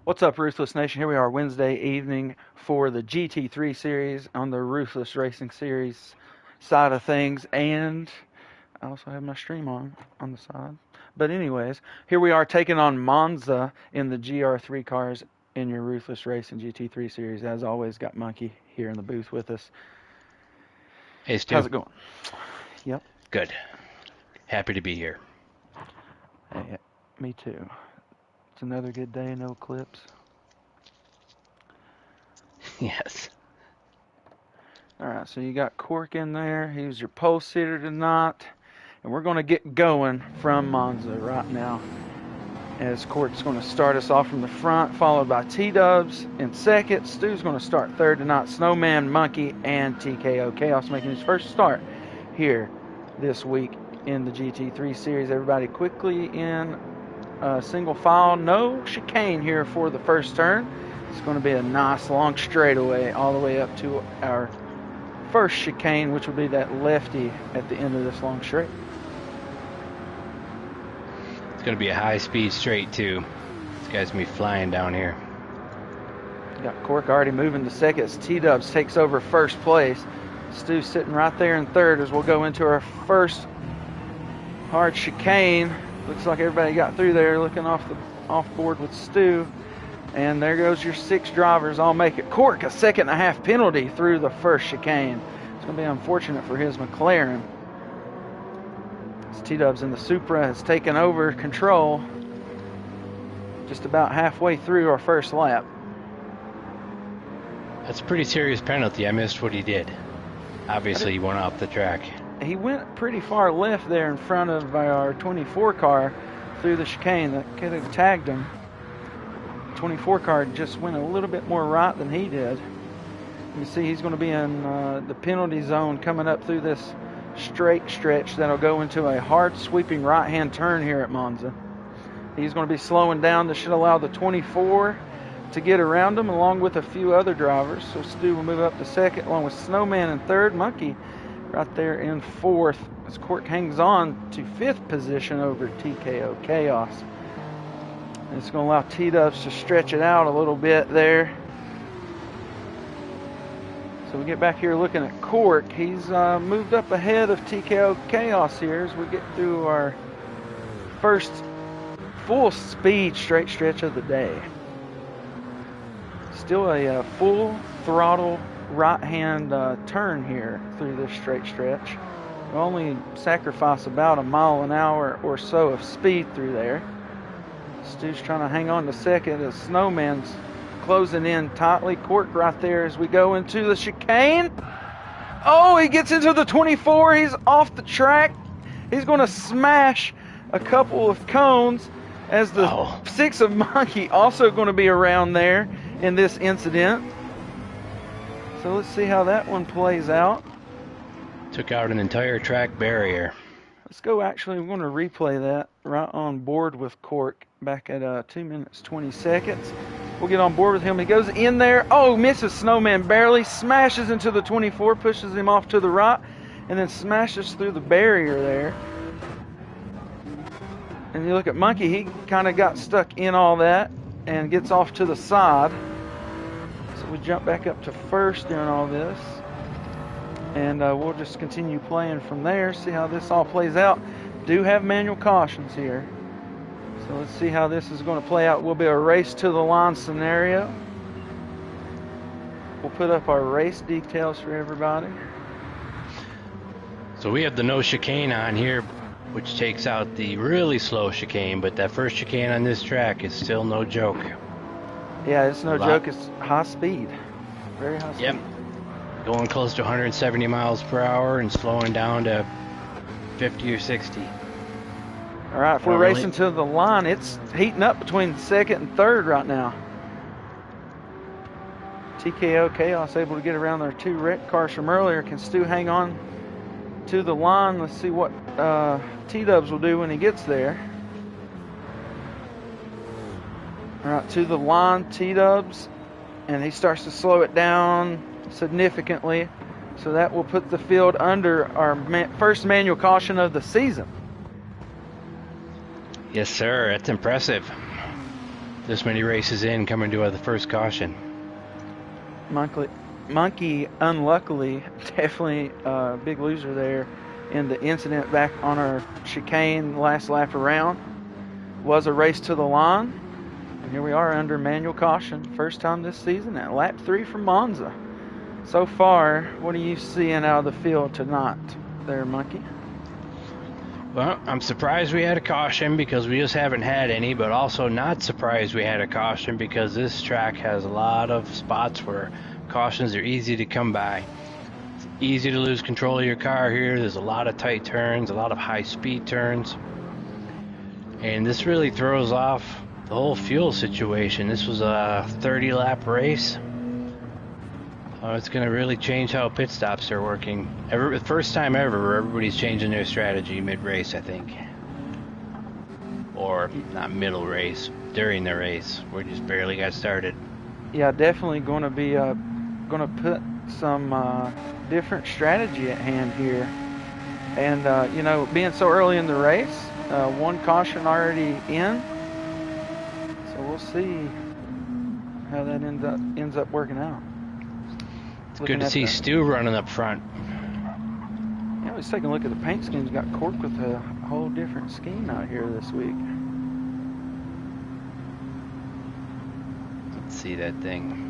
What's up, Ruthless Nation? Here we are Wednesday evening for the GT3 series on the Ruthless Racing Series side of things, and I also have my stream on the side. But anyways, here we are taking on Monza in the GR3 cars in your Ruthless Racing GT3 series. As always, got Monkey here in the booth with us. Hey, Stu. How's it going? Yep. Good. Happy to be here. Hey, me too. It's another good day, no clips. Yes. All right, so you got Cork in there. He was your pole sitter tonight. And we're going to get going from Monza right now. As Cork's going to start us off from the front, followed by T-Dubs in second. Stu's going to start third tonight. Snowman, Monkey, and TKO Chaos making his first start here this week in the GT3 series. Everybody quickly in single file. No chicane here for the first turn. It's going to be a nice long straightaway all the way up to our first chicane, which will be that lefty at the end of this long straight. It's going to be a high-speed straight, too. This guy's going to be flying down here. Got Cork already moving to second as T-Dubs takes over first place. Stu's sitting right there in third as we'll go into our first hard chicane. Looks like everybody got through there looking off board with Stu. And there goes your 6 drivers. I'll make it. Cork, a 2.5 penalty through the first chicane. It's going to be unfortunate for his McLaren. As T-Dubs in the Supra has taken over control just about halfway through our first lap. That's a pretty serious penalty. I missed what he did. Obviously, he went off the track. He went pretty far left there in front of our 24 car through the chicane. That could have tagged him. 24 car just went a little bit more right than he did. You see he's going to be in the penalty zone coming up through this straight stretch that'll go into a hard sweeping right hand turn here at Monza. He's going to be slowing down. This should allow the 24 to get around him along with a few other drivers. So Stu will move up to second along with Snowman in third. Monkey right there in fourth as Cork hangs on to fifth position over TKO Chaos. And it's going to allow T-Dubs to stretch it out a little bit there. So we get back here looking at Cork. He's moved up ahead of TKO Chaos here as we get through our first full speed straight stretch of the day. Still a full throttle right hand turn here through this straight stretch. We'll only sacrifice about 1 mile an hour or so of speed through there. Stu's trying to hang on to second as Snowman's closing in tightly. Cork right there as we go into the chicane. Oh, he gets into the 24. He's off the track. He's going to smash a couple of cones as the 6 of Monkey also going to be around there in this incident. So let's see how that one plays out. Took out an entire track barrier. Let's go, actually, we're going to replay that right on board with Cork back at 2 minutes, 20 seconds. We'll get on board with him. He goes in there. Oh, misses Snowman barely. Smashes into the 24, pushes him off to the right, and then smashes through the barrier there. And you look at Monkey, he kind of got stuck in all that and gets off to the side. So we jump back up to first during all this. And we'll just continue playing from there, see how this all plays out. Do have manual cautions here. So let's see how this is going to play out. Will be a race to the line scenario. We'll put up our race details for everybody. So we have the no chicane on here, which takes out the really slow chicane, but that first chicane on this track is still no joke. Yeah, it's no joke. It's high speed. Very high speed. Yep. Going close to 170 miles per hour and slowing down to 50 or 60. All right, if we're racing to the line, it's heating up between second and third right now. TKO Chaos able to get around their 2 wreck cars from earlier. Can Stu hang on to the line? Let's see what T-Dubs will do when he gets there. All right, to the line, T-Dubs, and he starts to slow it down significantly. So that will put the field under our first manual caution of the season. Yes, sir. That's impressive. This many races in, coming to the first caution. Monkey, unluckily, definitely a big loser there in the incident back on our chicane last lap around. Was a race to the line. And here we are under manual caution. First time this season at lap 3 from Monza. So far, what are you seeing out of the field tonight there, Monkey? Well, I'm surprised we had a caution because we just haven't had any, but also not surprised we had a caution because this track has a lot of spots where cautions are easy to come by. It's easy to lose control of your car here. There's a lot of tight turns, a lot of high speed turns. And this really throws off the whole fuel situation. This was a 30 lap race. It's going to really change how pit stops are working. First time ever where everybody's changing their strategy mid-race, I think. Or not middle race, during the race. We just barely got started. Yeah, definitely going to be going to put some different strategy at hand here. And, you know, being so early in the race, one caution already in. So we'll see how that ends up working out. It's good to see Stu running up front. Yeah, let's take a look at the paint schemes. Got Cork with a whole different scheme out here this week. Let's see that thing.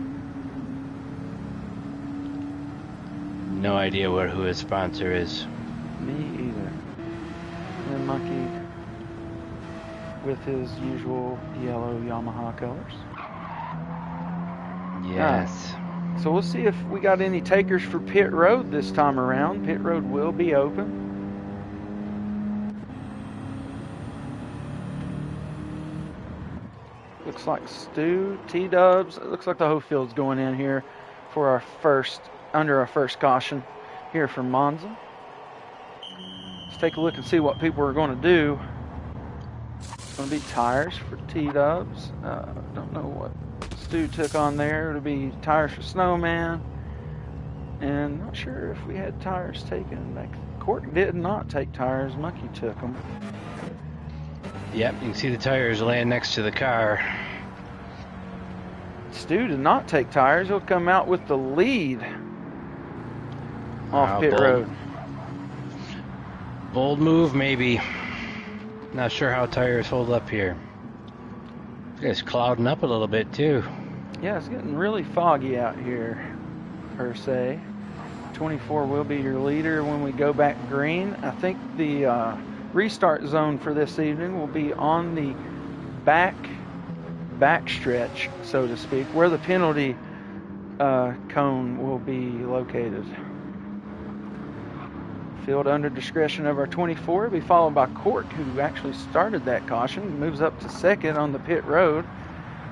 No idea who his sponsor is. Me either. And then Monkey with his usual yellow Yamaha colors. Yes. So we'll see if we got any takers for pit road this time around. Pit road will be open. Looks like Stu, T-Dubs. It looks like the whole field's going in here for our first caution here from Monza. Let's take a look and see what people are going to do. It's going to be tires for T-Dubs. Don't know what Stu took on there. It'll be tires for Snowman. And not sure if we had tires taken back. Cork did not take tires. Monkey took them. Yep, you can see the tires laying next to the car. Stu did not take tires. He'll come out with the lead off pit road. Bold move, maybe. Not sure how tires hold up here. It's clouding up a little bit too. Yeah, it's getting really foggy out here, per se. 24 will be your leader when we go back green. I think the restart zone for this evening will be on the back stretch, so to speak, where the penalty cone will be located. Field under discretion of our 24 will be followed by Cork, who actually started that caution, moves up to second on the pit road.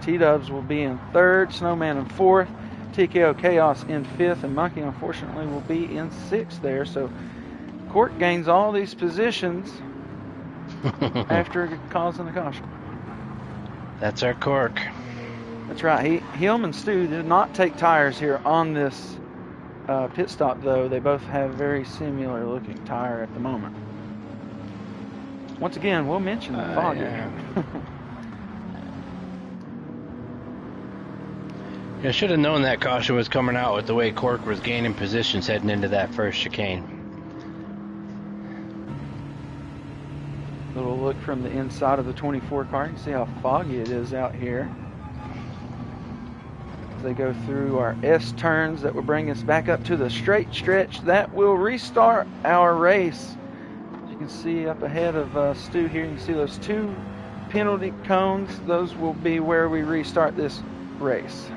T-Dubs will be in third, Snowman in fourth, TKO Chaos in fifth, and Monkey unfortunately will be in sixth there. So Cork gains all these positions after causing the caution. That's our Cork. That's right. Him and Stu did not take tires here on this pit stop, though. They both have very similar looking tire at the moment. Once again, we'll mention the fog. Yeah. I should have known that caution was coming out with the way Cork was gaining positions heading into that first chicane. Little look from the inside of the 24 car. You can see how foggy it is out here. As they go through our S turns that will bring us back up to the straight stretch that will restart our race. As you can see up ahead of Stu here, you can see those two penalty cones. Those will be where we restart this race.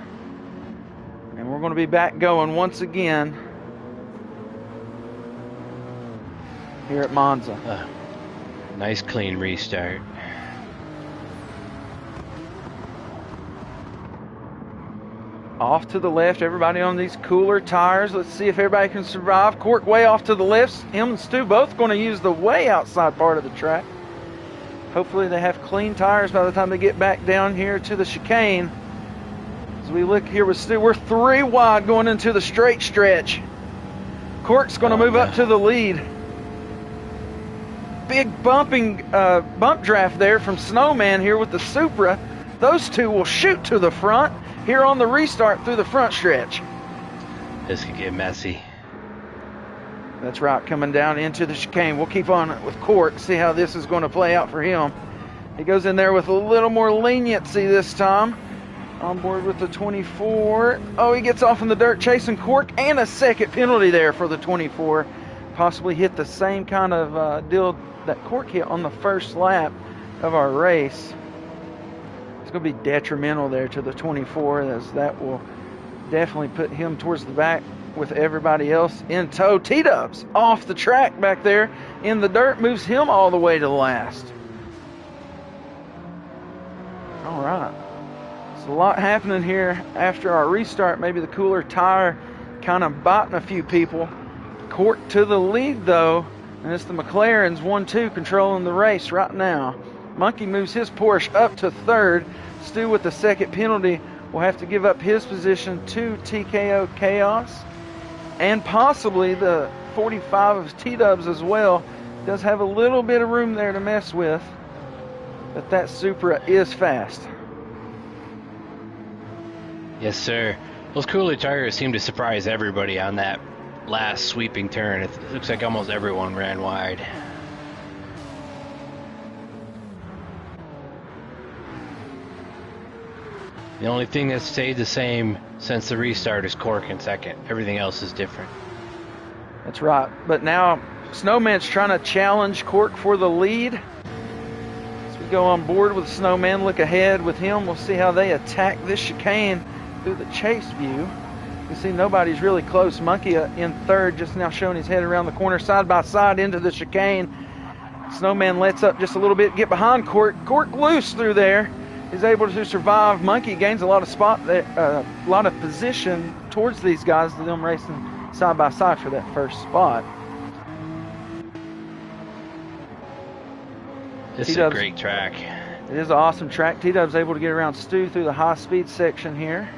And we're going to be back going once again here at Monza. Nice clean restart. Off to the left, everybody on these cooler tires. Let's see if everybody can survive. Cork way off to the left. Him and Stu both going to use the way outside part of the track. Hopefully they have clean tires by the time they get back down here to the chicane. As we look here with Stu, we're 3 wide going into the straight stretch. Cork's going to move up to the lead. Big bump draft there from Snowman here with the Supra. Those two will shoot to the front here on the restart through the front stretch. This could get messy. That's right, coming down into the chicane. We'll keep on with Court, see how this is going to play out for him. He goes in there with a little more leniency this time. On board with the 24. Oh, he gets off in the dirt chasing Cork, and a second penalty there for the 24. Possibly hit the same kind of deal that Cork hit on the first lap of our race. It's going to be detrimental there to the 24, as that will definitely put him towards the back with everybody else in tow. T-Dubs off the track back there in the dirt, moves him all the way to last. All right. There's a lot happening here after our restart. Maybe the cooler tire kind of biting a few people. Court to the lead, though, and it's the McLarens 1-2 controlling the race right now. Monkey moves his Porsche up to third. Stu with the second penalty will have to give up his position to TKO Chaos, and possibly the 45 of T-Dubs as well. Does have a little bit of room there to mess with, but that Supra is fast. Yes, sir. Those cooler tires seem to surprise everybody on that last sweeping turn. It looks like almost everyone ran wide. The only thing that's stayed the same since the restart is Cork in second. Everything else is different. That's right. But now Snowman's trying to challenge Cork for the lead. As we go on board with Snowman, look ahead with him. We'll see how they attack this chicane through the chase view. You can see nobody's really close. Monkey in third, just now showing his head around the corner, side by side into the chicane. Snowman lets up just a little bit, get behind Cork. Cork loose through there. Is able to survive. Monkey gains a lot of spot there, a lot of position towards these guys, them racing side by side for that first spot. This is a great track. It is an awesome track. T-Dub's able to get around Stu through the high-speed section here.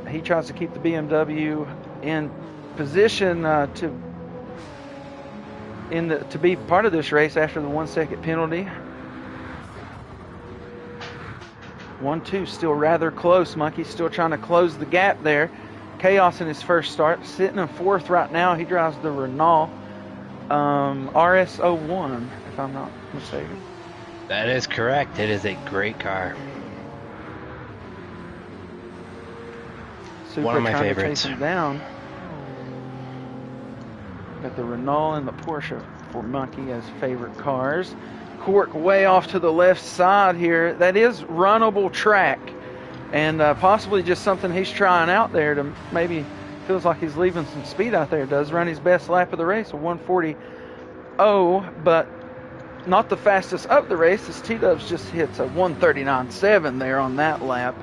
He tries to keep the BMW in position to be part of this race after the 1 second penalty. 1-2 still rather close. Monkey's still trying to close the gap there. Chaos in his first start, sitting in fourth right now. He drives the Renault RS01, if I'm not mistaken. That is correct. It is a great car. Supra one of my trying favorites. to chase him down. Got the Renault and the Porsche for Monkey as favorite cars. Cork way off to the left side here. That is runnable track, and possibly just something he's trying out there to maybe feels like he's leaving some speed out there. Does run his best lap of the race, a 140.0, but not the fastest of the race, as T-Dubs just hits a 139.7 there on that lap.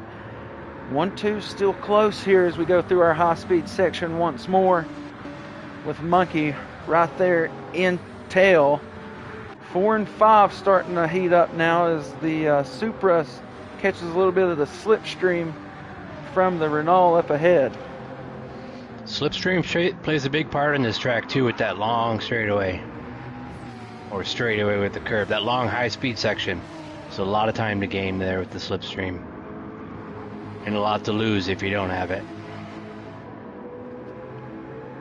1-2 still close here as we go through our high-speed section once more, with Monkey right there in tail. 4 and 5 starting to heat up now as the Supra catches a little bit of the slipstream from the Renault up ahead. Slipstream plays a big part in this track too, with that long straightaway, or straightaway with the curve. That long high-speed section. So a lot of time to gain there with the slipstream, and a lot to lose if you don't have it.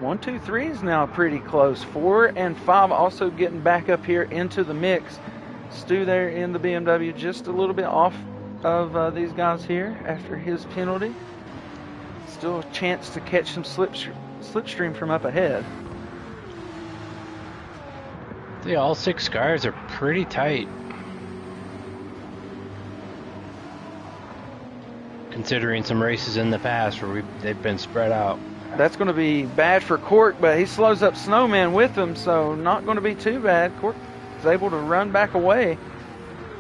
1, 2, 3 is now pretty close. 4 and 5 also getting back up here into the mix. Stu there in the BMW, just a little bit off of these guys here after his penalty. Still a chance to catch some slipstream from up ahead. See, all 6 cars are pretty tight, considering some races in the past where they've been spread out. That's going to be bad for Cork, but he slows up Snowman with him, so not going to be too bad. Cork is able to run back away.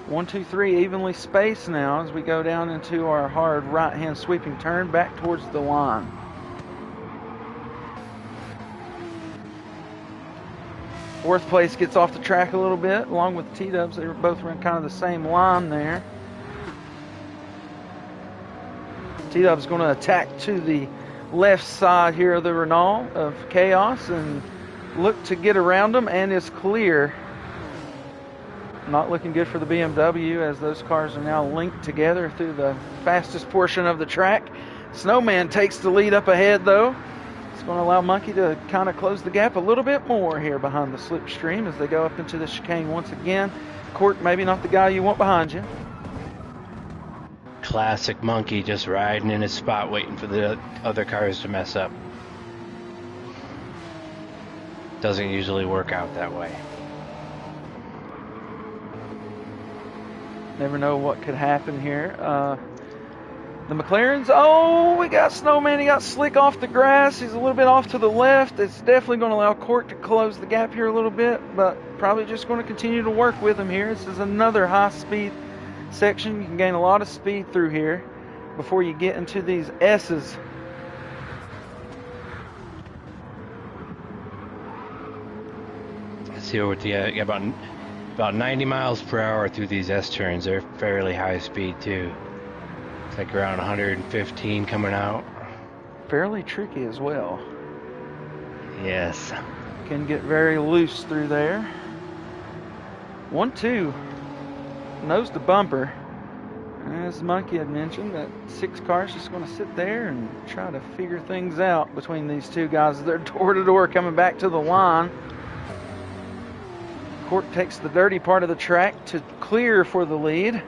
1, 2, 3 evenly spaced now as we go down into our hard right-hand sweeping turn back towards the line. Fourth place gets off the track a little bit, along with T-Dubs. They both run kind of the same line there. T-Dubs going to attack to the left side here of the Renault of Chaos and look to get around them, and is clear. Not looking good for the BMW as those cars are now linked together through the fastest portion of the track. Snowman takes the lead up ahead though. It's going to allow Monkey to kind of close the gap a little bit more here behind the slipstream as they go up into the chicane once again. Cork, maybe not the guy you want behind you. Classic Monkey, just riding in his spot waiting for the other cars to mess up. Doesn't usually work out that way. Never know what could happen here. The McLarens, oh, we got Snowman. He got slick off the grass. He's a little bit off to the left. It's definitely going to allow Cork to close the gap here a little bit, but probably just going to continue to work with him here. This is another high-speed section. You can gain a lot of speed through here before you get into these S's. Let's see what you got about 90 miles per hour through these S turns. They're fairly high speed too. It's like around 115 coming out. Fairly tricky as well. Yes. Can get very loose through there. 1-2. Nose to bumper. As Monkey had mentioned, that 6 cars just going to sit there and try to figure things out between these two guys. They're door to door coming back to the line. Cork takes the dirty part of the track to clear for the lead.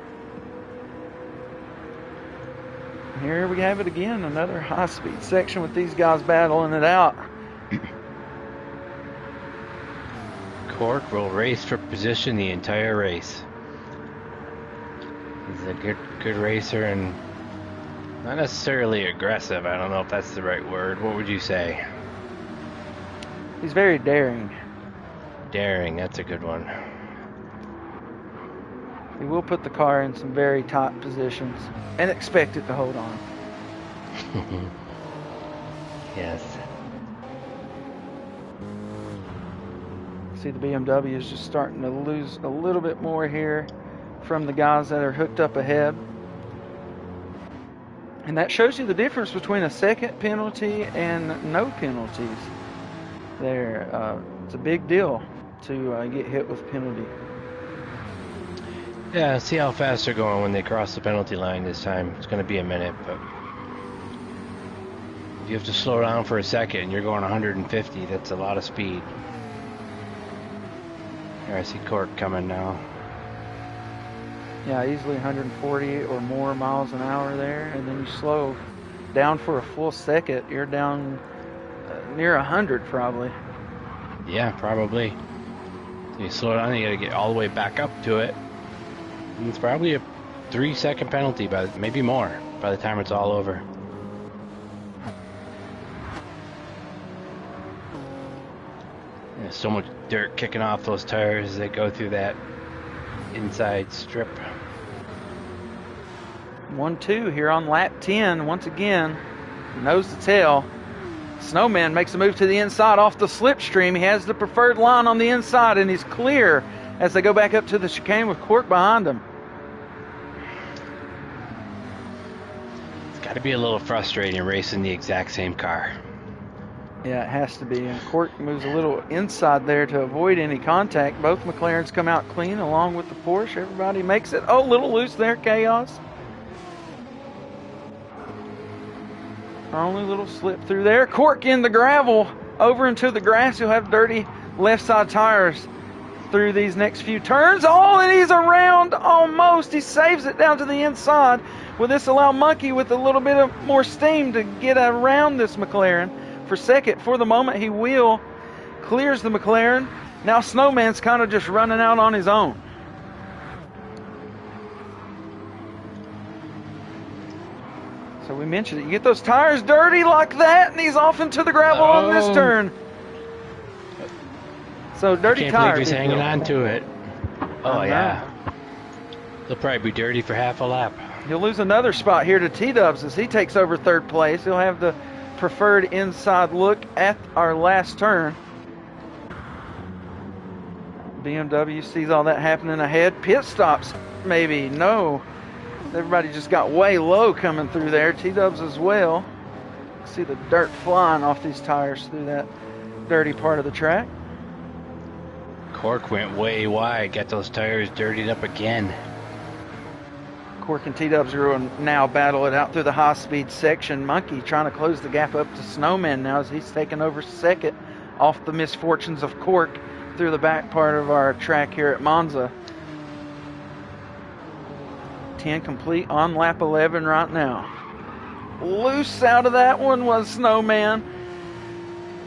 Here we have it again, another high-speed section with these guys battling it out. Cork will race for position the entire race. He's a good racer and not necessarily aggressive. I don't know if that's the right word. What would you say? He's very daring. Daring, that's a good one. He will put the car in some very tight positions and expect it to hold on. Yes. See, the BMW is just starting to lose a little bit more here from the guys that are hooked up ahead. And that shows you the difference between a second penalty and no penalties there. It's a big deal to get hit with penalty. Yeah, see how fast they're going when they cross the penalty line this time. It's going to be a minute, but if you have to slow down for a second and you're going 150, that's a lot of speed. Here, I see Cork coming now. Yeah, easily 140 or more miles an hour there, and then you slow down for a full second. You're down near 100 probably. Yeah, probably. You slow down, you got to get all the way back up to it. And it's probably a 3-second penalty, but maybe more by the time it's all over. There's so much dirt kicking off those tires as they go through that inside strip. 1-2 here on lap 10. Once again, nose to tail. Snowman makes a move to the inside off the slipstream. He has the preferred line on the inside, and he's clear as they go back up to the chicane with Cork behind him. It's got to be a little frustrating racing the exact same car. Yeah, it has to be. And Cork moves a little inside there to avoid any contact. Both McLarens come out clean along with the Porsche. Everybody makes it. Oh, a little loose there, Chaos. Only little slip through there. Cork in the gravel over into the grass. He'll have dirty left side tires through these next few turns. Oh, and he's around almost. He saves it down to the inside. Will this allow Monkey with a little bit of more steam to get around this McLaren for second? For the moment, he will. Clears the McLaren. Now Snowman's kind of just running out on his own. So we mentioned it. You get those tires dirty like that, and he's off into the gravel on this turn. So dirty I can't tires. believe he's hanging on to it. Oh, yeah. They'll probably be dirty for half a lap. He'll lose another spot here to T-Dubs as he takes over third place. He'll have the preferred inside look at our last turn. BMW sees all that happening ahead. Pit stops, maybe. No. Everybody just got way low coming through there. T-Dubs as well. See the dirt flying off these tires through that dirty part of the track. Cork went way wide, got those tires dirtied up again. Cork and T-Dubs are going to now battle it out through the high-speed section. Monkey trying to close the gap up to Snowman now as he's taking over second off the misfortunes of Cork through the back part of our track here at Monza. 10 complete on lap 11 right now. Loose out of that one was Snowman.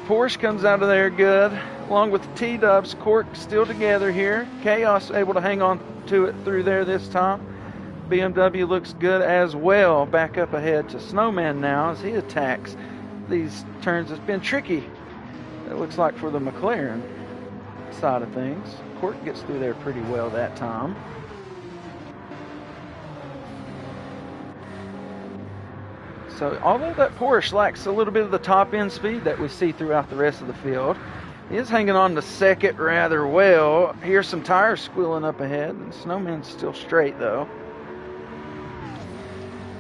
Porsche comes out of there good, along with the T-Dubs. Cork still together here. Chaos able to hang on to it through there this time. BMW looks good as well. Back up ahead to Snowman now as he attacks these turns. It's been tricky, it looks like, for the McLaren side of things. Cork gets through there pretty well that time. So although that Porsche lacks a little bit of the top end speed that we see throughout the rest of the field, he is hanging on to second rather well. Here's some tires squealing up ahead, and Snowman's still straight though.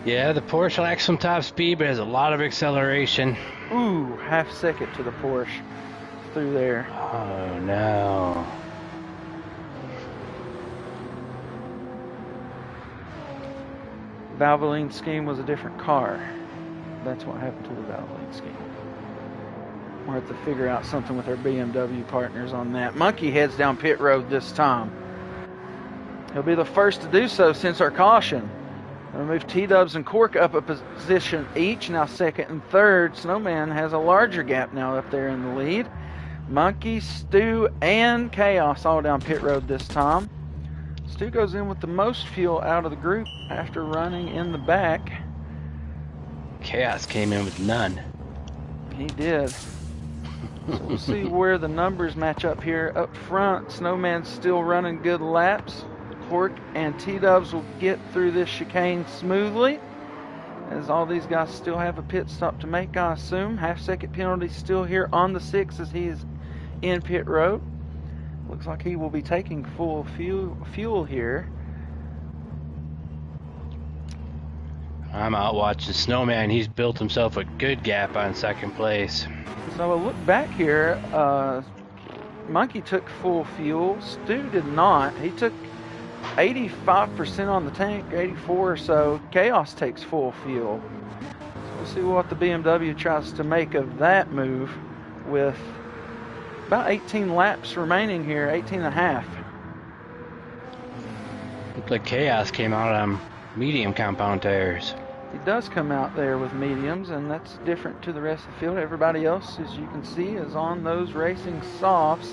Yeah, the Porsche lacks some top speed, but has a lot of acceleration. Ooh, half second to the Porsche through there. Oh no. Valvoline scheme was a different car. That's what happened to the Valvoline scheme. We'll have to figure out something with our BMW partners on that. Monkey heads down pit road this time. He'll be the first to do so since our caution. We'll move T-Dubs and Cork up a position each, now second and third. Snowman has a larger gap now up there in the lead. Monkey, Stu, and Chaos all down pit road this time. Stu goes in with the most fuel out of the group after running in the back. Chaos came in with none. He did. So we'll see where the numbers match up here. Up front, Snowman's still running good laps. Cork and T-Dubs will get through this chicane smoothly, as all these guys still have a pit stop to make, I assume. Half-second penalty still here on the 6 as he is in pit road. Looks like he will be taking full fuel here. I'm out watching Snowman. He's built himself a good gap on second place. So a look back here, Monkey took full fuel. Stu did not. He took 85% on the tank, 84 or so. Chaos takes full fuel. So we'll see what the BMW tries to make of that move with about 18 laps remaining here, 18 and a half. Looked like Chaos came out on medium compound tires. He does come out there with mediums, and that's different to the rest of the field. Everybody else, as you can see, is on those racing softs.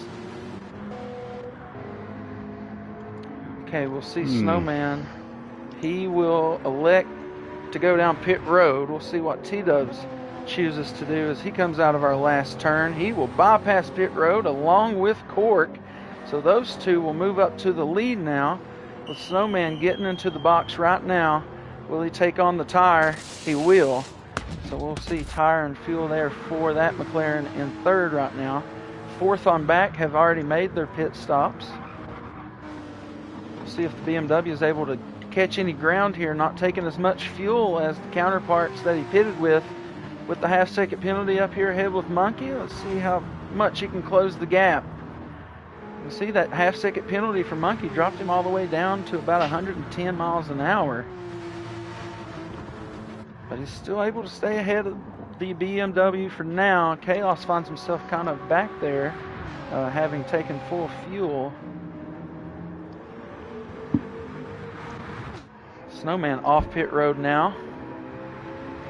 Okay, we'll see Snowman. He will elect to go down pit road. We'll see what T-Dubs chooses to do as he comes out of our last turn. He will bypass pit road along with Cork. So those two will move up to the lead now, with Snowman getting into the box right now. Will he take on the tire? He will. So we'll see tire and fuel there for that McLaren in third right now. Fourth on back have already made their pit stops. We'll see if the BMW is able to catch any ground here, not taking as much fuel as the counterparts that he pitted with the half-second penalty up here ahead with Monkey. Let's see how much he can close the gap. You see that half-second penalty for Monkey dropped him all the way down to about 110 miles an hour. But he's still able to stay ahead of the BMW for now. Chaos finds himself kind of back there, having taken full fuel. Snowman off pit road now.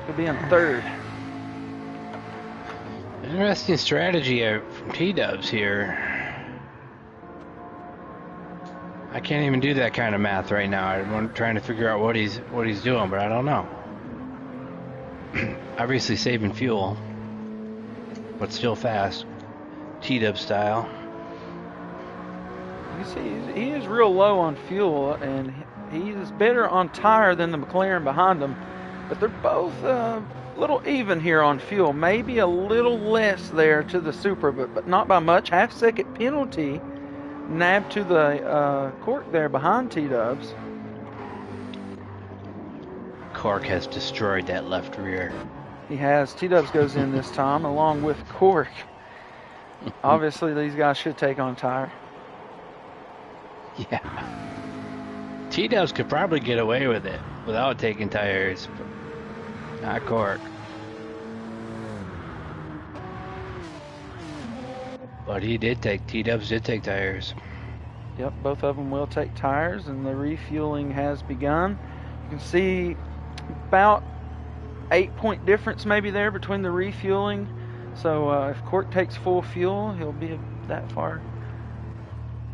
He'll be in third. Interesting strategy from T-Dubs here. I can't even do that kind of math right now. I'm trying to figure out what he's doing, but I don't know. Obviously saving fuel, but still fast, T-Dub style. You see, he is real low on fuel, and he is better on tire than the McLaren behind him. But they're both a little even here on fuel. Maybe a little less there to the Supra, but not by much. Half-second penalty nabbed to the Cork there behind T-Dubs. Cork has destroyed that left rear. He has. T-Dubs goes in this time along with Cork. Obviously, these guys should take on tire. Yeah. T-Dubs could probably get away with it without taking tires, but not Cork. But T-Dubs did take tires. Yep, both of them will take tires, and the refueling has begun. You can see about 8-point difference maybe there between the refueling. So if Cork takes full fuel, he'll be that far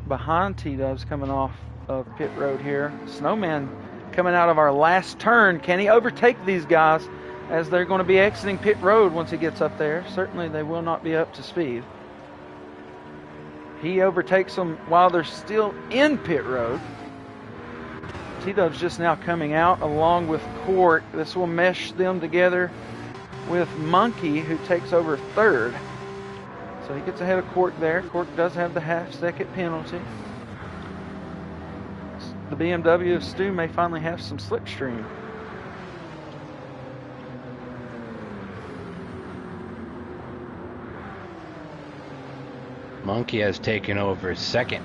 behind T-Dubs coming off of pit road here. Snowman coming out of our last turn. Can he overtake these guys as they're going to be exiting pit road once he gets up there? Certainly they will not be up to speed. He overtakes them while they're still in pit road. T-Dubs just now coming out along with Cork. This will mesh them together with Monkey, who takes over third. So he gets ahead of Cork there. Cork does have the half-second penalty. The BMW of Stu may finally have some slipstream. Monkey has taken over second.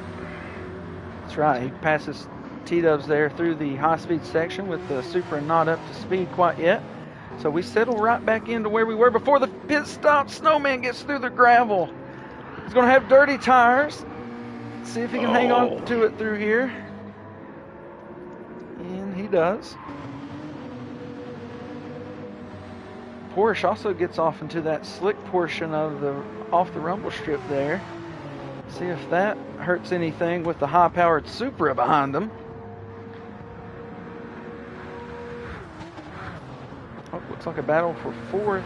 That's right. He passes T-Dubs there through the high-speed section with the Supra not up to speed quite yet. So we settle right back into where we were before the pit stop. Snowman gets through the gravel. He's going to have dirty tires. See if he can hang on to it through here. And he does. Porsche also gets off into that slick portion of the off the rumble strip there. See if that hurts anything with the high-powered Supra behind them. Oh, looks like a battle for fourth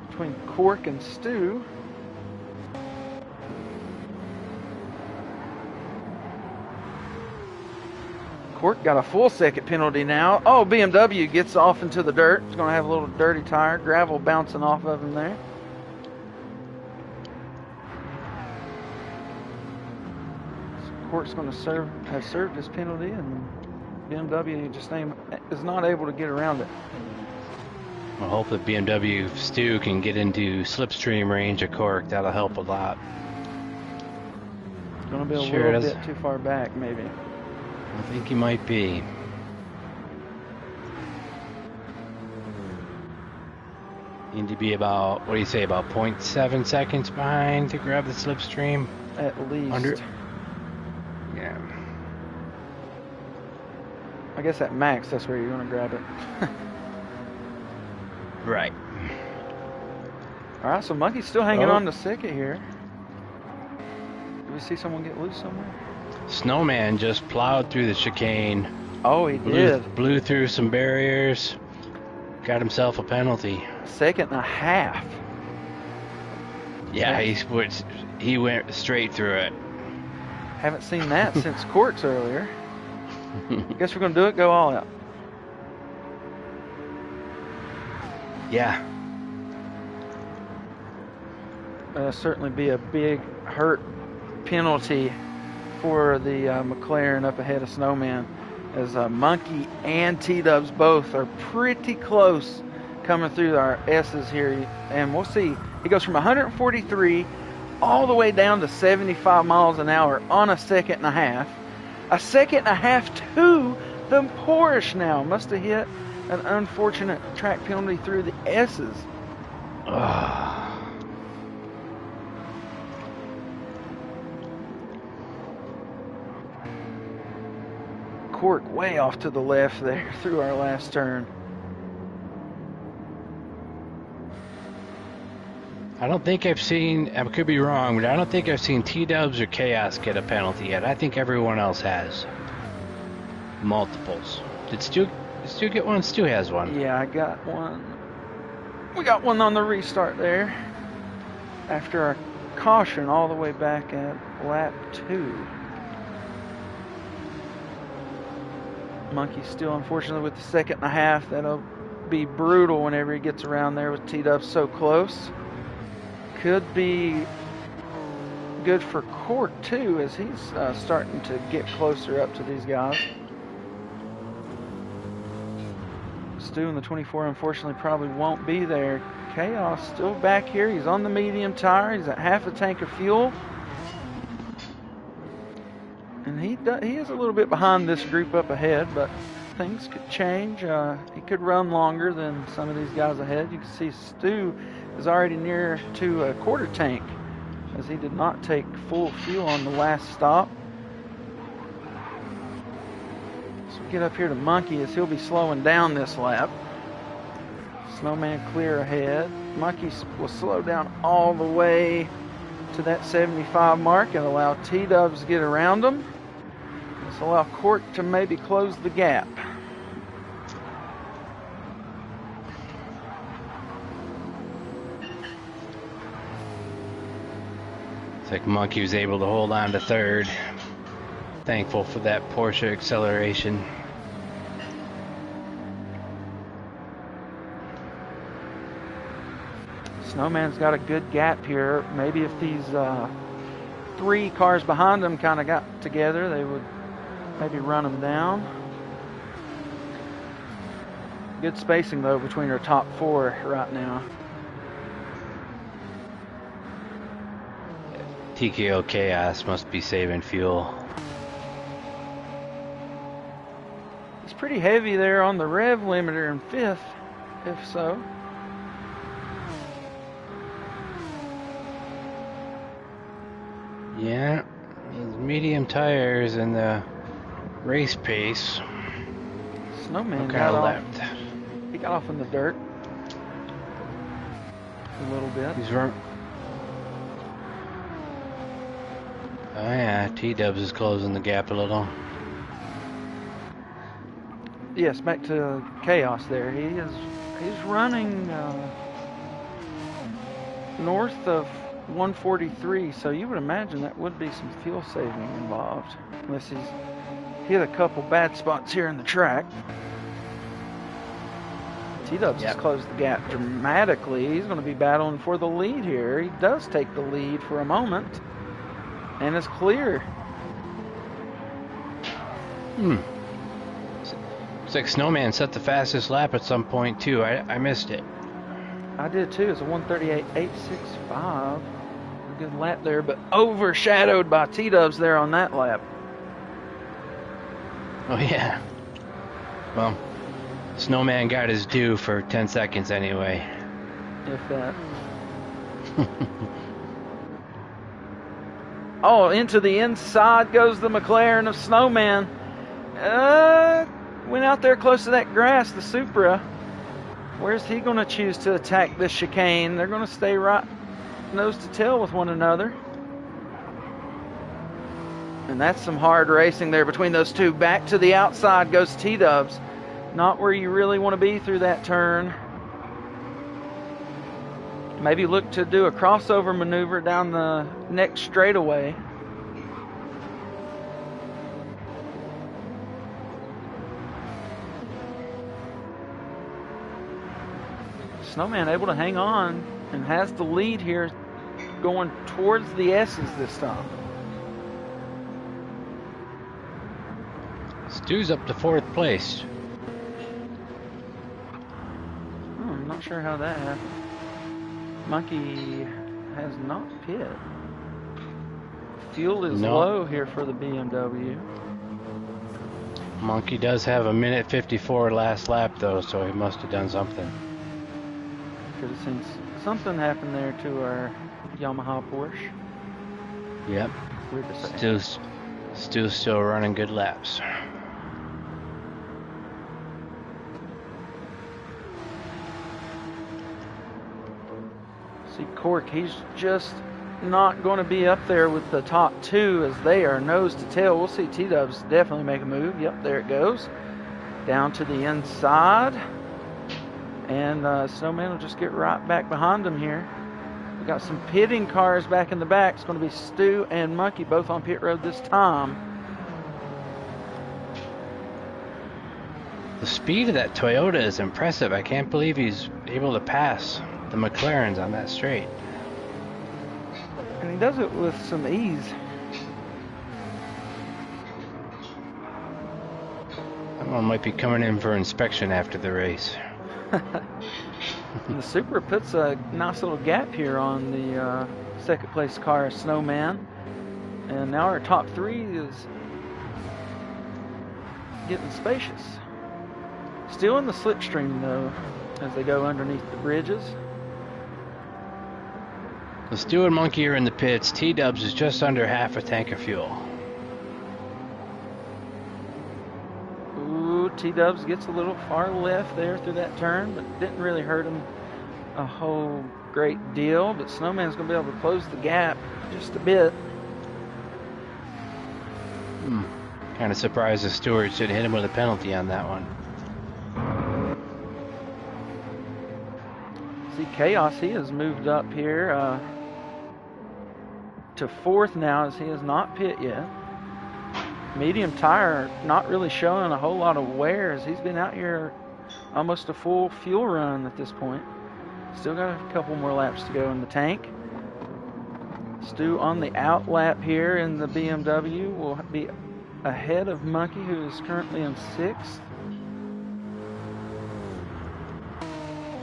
between Cork and Stu. Cork got a full second penalty now. Oh, BMW gets off into the dirt. He's going to have a little dirty tire. Gravel bouncing off of him there. Cork's going to has served his penalty, and BMW just is not able to get around it. I hope that BMW Stu can get into slipstream range of Cork. That'll help a lot. It's going to be a little bit too far back, maybe. I think he might be. Need to be about, what do you say, about 0.7 seconds behind to grab the slipstream? At least. Yeah. I guess at max, that's where you're going to grab it. Right. All right, so Monkey's still hanging on to second here. Did we see someone get loose somewhere? Snowman just plowed through the chicane. Oh, he did. Blew through some barriers. Got himself a penalty. Second and a half. Yeah, he went straight through it. Haven't seen that since Cork's earlier. Guess we're going to do it, go all out. Yeah. That'll certainly be a big hurt penalty for the McLaren up ahead of Snowman, as Monkey and T-Dubs both are pretty close coming through our S's here. And we'll see. He goes from 143 all the way down to 75 miles an hour on a second and a half. A second and a half to the Porsche now. Must have hit an unfortunate track penalty through the S's. Cork way off to the left there through our last turn. I don't think I've seen, I could be wrong, but I don't think I've seen T-Dubs or Chaos get a penalty yet. I think everyone else has. Multiples. Did Stu get one? Stu has one. Yeah, I got one. We got one on the restart there. After our caution all the way back at lap 2. Monkey still, unfortunately, with the second and a half. That'll be brutal whenever he gets around there with T-Dubs so close. Could be good for Cork, too, as he's starting to get closer up to these guys. Stu in the 24, unfortunately, probably won't be there. Chaos still back here. He's on the medium tire. He's at half a tank of fuel. he is a little bit behind this group up ahead, but things could change. He could run longer than some of these guys ahead. You can see Stu is already near to a quarter tank, as he did not take full fuel on the last stop. So we get up here to Monkey, as he'll be slowing down this lap. Snowman clear ahead. Monkey will slow down all the way to that 75 mark and allow T-Dubs to get around him. Let's allow Court to maybe close the gap. It's like Monkey was able to hold on to third. Thankful for that Porsche acceleration. Snowman's got a good gap here. Maybe if these 3 cars behind him kind of got together, they would maybe run him down. Good spacing, though, between our top 4 right now. TKO Chaos must be saving fuel. He's pretty heavy there on the rev limiter in 5th, if so. Yeah, these medium tires and the race pace. Snowman Okay, got off. left. He got off in the dirt a little bit. He's run. Oh yeah, T-Dubs is closing the gap a little. Yes, back to Chaos there. He's running north of 143, so you would imagine that would be some fuel saving involved, unless he's hit a couple bad spots here in the track. T-Dubs has closed the gap dramatically. He's going to be battling for the lead here. He does take the lead for a moment and is clear. Looks like Snowman set the fastest lap at some point too. I missed it. I did too. It's a 138.865. A good lap there, but overshadowed by T-Dubs there on that lap. Oh yeah. Well, Snowman got his due for 10 seconds anyway. If that. Oh, into the inside goes the McLaren of Snowman. Went out there close to that grass, the Supra. Where's he going to choose to attack this chicane? They're going to stay right nose to tail with one another. And that's some hard racing there between those two. Back to the outside goes T-Dubs. Not where you really want to be through that turn. Maybe look to do a crossover maneuver down the next straightaway. Snowman able to hang on and has the lead here, going towards the S's this time. Stu's up to 4th place. I'm not sure how that happened. Monkey has not pit. Fuel is low here for the BMW. Monkey does have a minute 54 last lap though, so he must have done something. Could have seen something happen there to our Yamaha Porsche. Yep. Weird to say. Stu's still running good laps. See Cork, he's just not going to be up there with the top 2 as they are nose to tail. We'll see T-Dubs definitely make a move. Yep, there it goes. Down to the inside. And Snowman will just get right back behind him here. We got some pitting cars back in the back. It's going to be Stu and Monkey both on pit road this time. The speed of that Toyota is impressive. I can't believe he's able to pass the McLarens on that straight. And he does it with some ease. That one might be coming in for inspection after the race. The Supra puts a nice little gap here on the second place car, Snowman. And now our top 3 is getting spacious. Still in the slipstream though, as they go underneath the bridges. The Stu and Monkey are in the pits. T-Dubs is just under half a tank of fuel. Ooh, T-Dubs gets a little far left there through that turn, but didn't really hurt him a whole great deal. But Snowman's going to be able to close the gap just a bit. Kind of surprised the Stewart should hit him with a penalty on that one. See, Chaos, he has moved up here to fourth now, as he has not pit yet. Medium tire not really showing a whole lot of wear, as he's been out here almost a full fuel run at this point. Still got a couple more laps to go in the tank. Stu on the out lap here in the BMW will be ahead of Monkey, who is currently in sixth.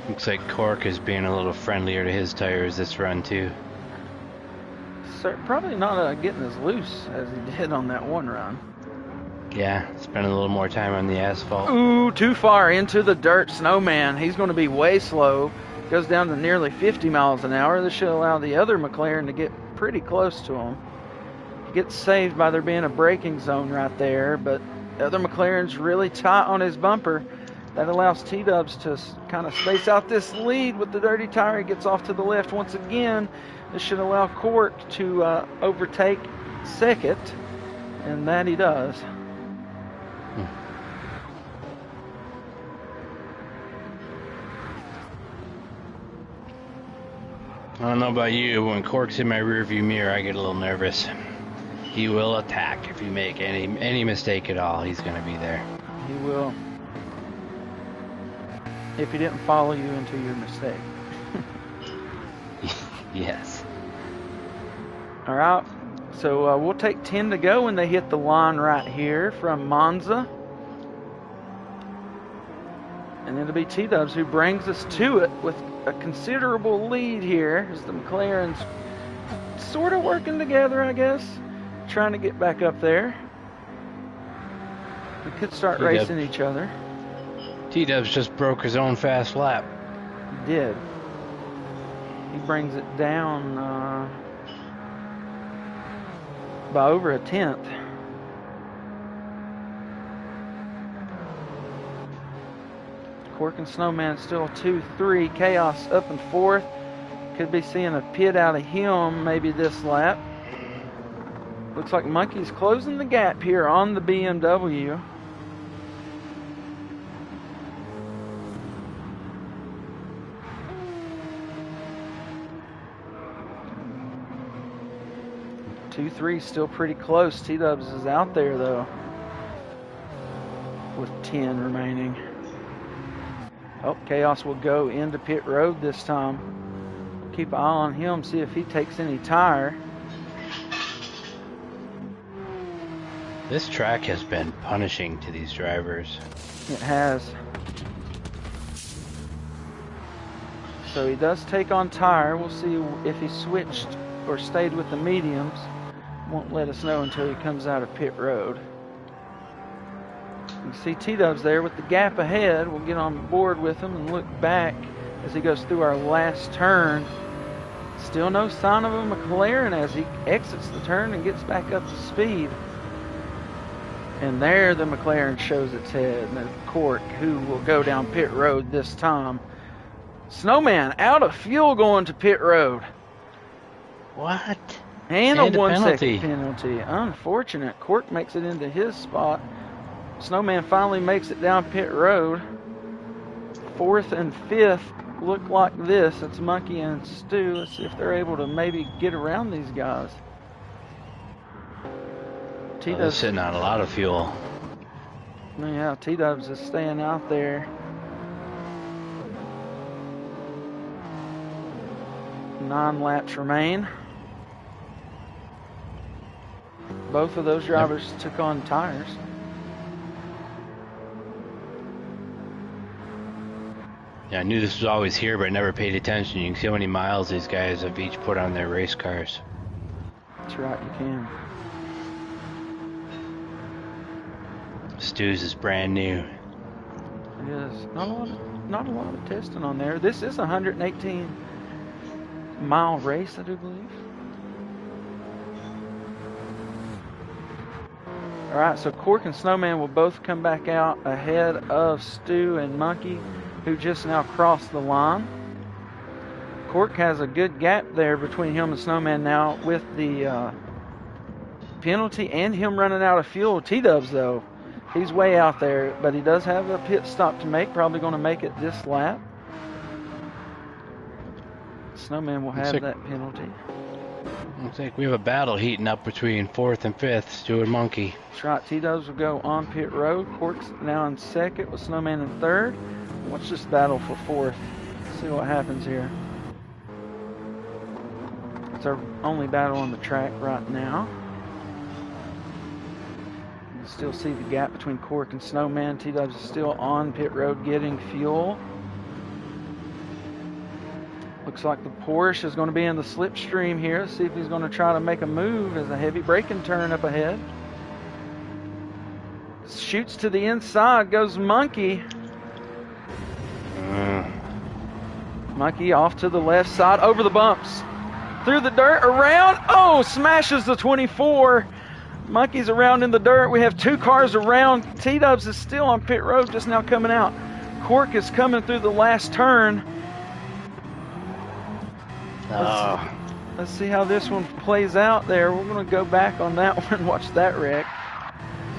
Looks like Cork is being a little friendlier to his tires this run too. Probably not getting as loose as he did on that one run. Yeah, spent a little more time on the asphalt. Ooh, too far into the dirt. Snowman, he's going to be way slow. Goes down to nearly 50 miles an hour. This should allow the other McLaren to get pretty close to him. He gets saved by there being a braking zone right there, but the other McLaren's really tight on his bumper. That allows T-Dubs to kind of space out this lead with the dirty tire. He gets off to the left once again. This should allow Cork to overtake second, and that he does. I don't know about you, when Cork's in my rearview mirror, I get a little nervous. He will attack if you make any mistake at all. He's going to be there. He will. If he didn't follow you into your mistake. Yes. All right. So we'll take 10 to go when they hit the line right here from Monza. And it'll be T-Dubs who brings us to it with a considerable lead here, as the McLaren's sort of working together, I guess, trying to get back up there. We could start racing each other. T-Dubs just broke his own fast lap. He did. He brings it down by over a tenth. Cork and Snowman still 2-3. Chaos up in fourth. Could be seeing a pit out of him maybe this lap. Looks like Monkey's closing the gap here on the BMW. 2-3 still pretty close. T-Dubs is out there though, with 10 remaining. Oh, Chaos will go into pit road this time. Keep an eye on him, see if he takes any tire. This track has been punishing to these drivers. It has. So he does take on tire. We'll see if he switched or stayed with the mediums. Won't let us know until he comes out of pit road. You can see T-Dubs there with the gap ahead. We'll get on board with him and look back as he goes through our last turn. Still no sign of a McLaren as he exits the turn and gets back up to speed. And there the McLaren shows its head. And there's Cork, who will go down pit road this time. Snowman out of fuel going to pit road. What? And a 1-second penalty. Unfortunate. Cork makes it into his spot. Snowman finally makes it down pit road. Fourth and fifth look like this. It's Monkey and Stu. Let's see if they're able to maybe get around these guys. They're sitting on a lot of fuel. Yeah, T-Dubs is staying out there. 9 laps remain. Both of those drivers took on tires. Yeah, I knew this was always here, but I never paid attention. You can see how many miles these guys have each put on their race cars. That's right, you can. Stu's is brand new. It is. Not a lot of testing on there. This is a 118-mile race, I do believe. All right, so Cork and Snowman will both come back out ahead of Stu and Monkey, who just now crossed the line. Cork has a good gap there between him and Snowman now with the penalty and him running out of fuel. T-Dubs, though, he's way out there, but he does have a pit stop to make, probably going to make it this lap. Snowman will have that penalty. Looks like we have a battle heating up between 4th and 5th, Stu and Monkey. That's right. T-Dubs will go on pit road. Cork's now in 2nd with Snowman in 3rd. Watch this battle for 4th. See what happens here. It's our only battle on the track right now. You can still see the gap between Cork and Snowman. T-Dubs is still on pit road getting fuel. Looks like the Porsche is going to be in the slipstream here. Let's see if he's going to try to make a move as a heavy braking turn up ahead. Shoots to the inside, goes Monkey. Monkey off to the left side, over the bumps. Through the dirt, around. Oh, smashes the 24. Monkey's around in the dirt. We have 2 cars around. T-Dubs is still on pit road, just now coming out. Cork is coming through the last turn. Let's see how this one plays out there. We're going to go back on that one and watch that wreck.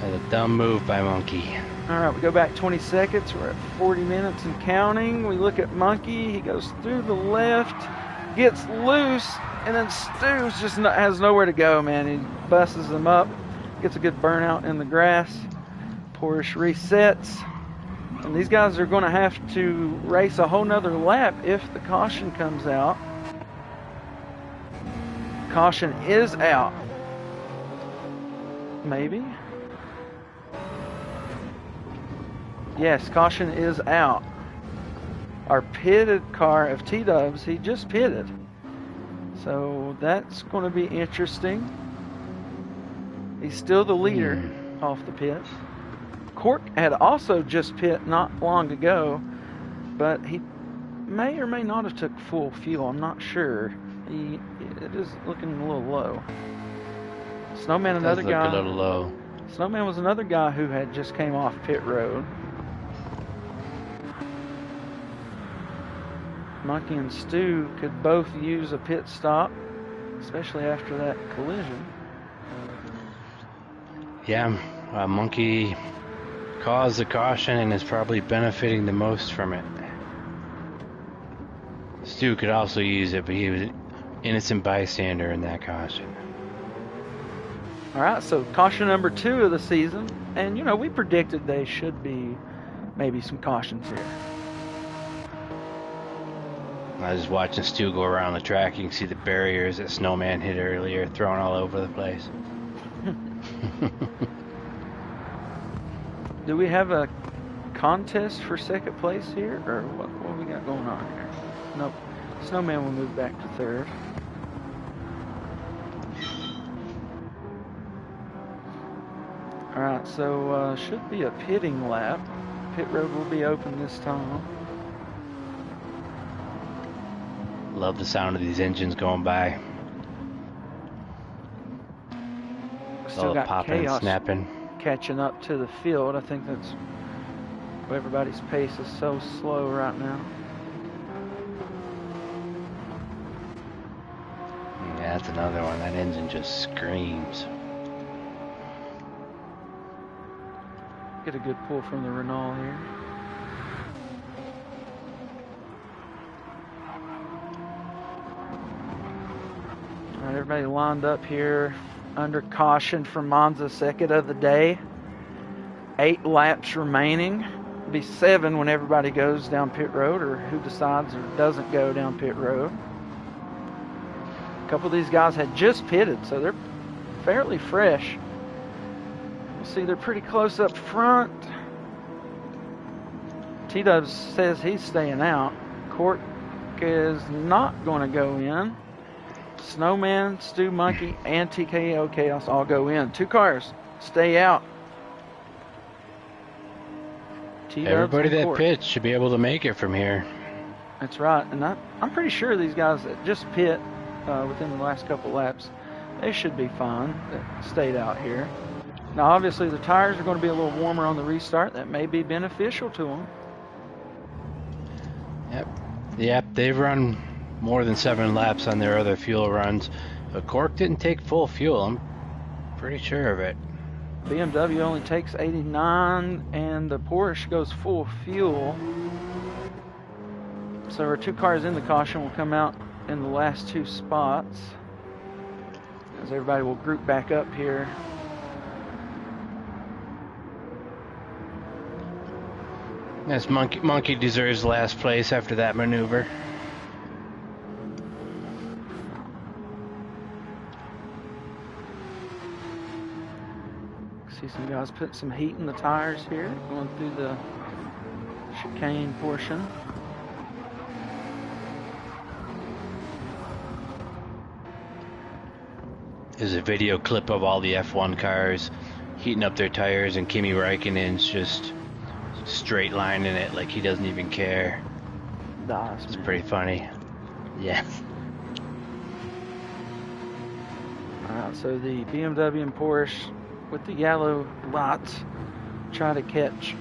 That's a dumb move by Monkey. All right, we go back 20 seconds. We're at 40 minutes and counting. We look at Monkey. He goes through the left, gets loose, and then Stu just has nowhere to go, man. He busts him up, gets a good burnout in the grass. Porsche resets. And these guys are going to have to race a whole nother lap if the caution comes out. Caution is out. Maybe? Yes, caution is out. Our pitted car of T-Dubs, he just pitted. So that's going to be interesting. He's still the leader off the pit. Cork had also just pit not long ago, but he may or may not have took full fuel. I'm not sure. It is looking a little low. Snowman, another guy. A little low. Snowman was another guy who had just came off pit road. Monkey and Stu could both use a pit stop, especially after that collision. Yeah, Monkey caused the caution and is probably benefiting the most from it. Stu could also use it, but he was innocent bystander in that caution. All right, so caution number 2 of the season. And, you know, we predicted they should be maybe some cautions here. I was watching Stu go around the track. You can see the barriers that Snowman hit earlier thrown all over the place. Do we have a contest for 2nd place here? Or what we got going on here? Nope. Snowman will move back to 3rd. Alright, so should be a pitting lap. Pit road will be open this time. Love the sound of these engines going by. Still got popping and chaos snapping. catching up to the field. I think that's why everybody's pace is so slow right now. Yeah, that's another one. That engine just screams. Get a good pull from the Renault here. All right, everybody lined up here under caution for Monza, 2nd of the day. 8 laps remaining. It'll be 7 when everybody goes down pit road, or who decides or doesn't go down pit road. A couple of these guys had just pitted, so they're fairly fresh. We'll see they're pretty close up front. T-Dubs says he's staying out. Cork is not going to go in. Snowman, Stu, Monkey, and TKO Chaos all go in. 2 cars stay out. T-Dubs Everybody and that Court. pits should be able to make it from here. That's right, and I'm pretty sure these guys that just pit within the last couple laps, they should be fine that stayed out here. Now, obviously, the tires are going to be a little warmer on the restart. That may be beneficial to them. Yep, they've run more than 7 laps on their other fuel runs, but Cork didn't take full fuel. I'm pretty sure of it. BMW only takes 89, and the Porsche goes full fuel. So our 2 cars in the caution will come out in the last 2 spots, as everybody will group back up here. Yes, Monkey deserves last place after that maneuver. See some guys put some heat in the tires here, going through the chicane portion. There's a video clip of all the F1 cars heating up their tires, and Kimi Räikkönen's just straight lining it like he doesn't even care. Nice, It's man. pretty funny. Yeah. Alright, so the BMW and Porsche with the yellow lights try to catch